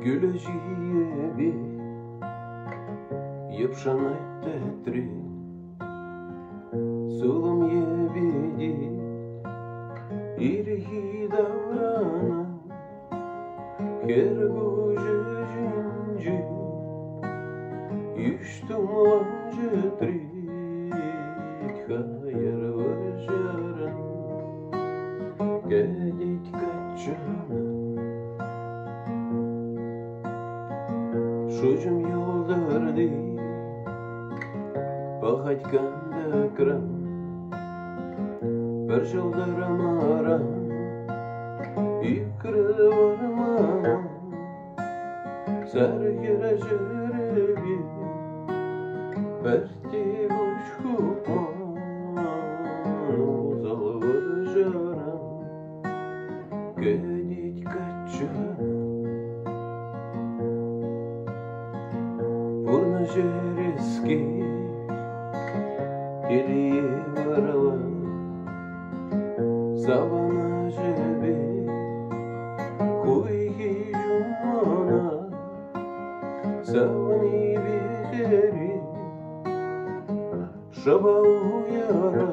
Güleciye bir yapşan tetri Solum yebidi irhi davrana Kergucu cinci Yüştüm lancı trit Hayır vajaran Gedit kaçana Şucum yoldardı Bahatkanda kram Bir жылдарым арам Икры varmam Сәргер жереби Бәрте ұшқыпман Узал варжарам Кәдет качан Бурна жерески Келие варала Savana jebe Kuigi jumana Savani biheri Şaba uyara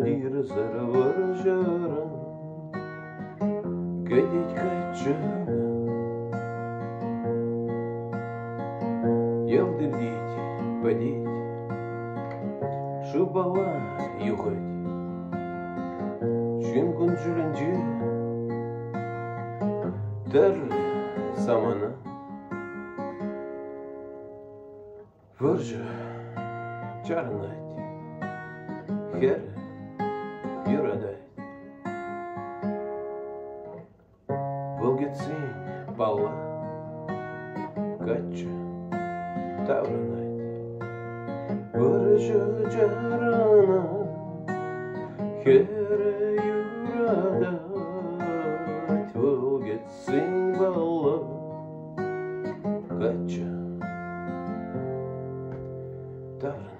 Dir zarvar jara Gedit kaçana Ялдырдить, подеть Шубала юхать Чын күн жүлінже Тәр самана Варжа чарнать Хер юрадать Волгецин пала Кача тавранать Варжа чарана Хер юрадать Волгецин пала Кача тавранать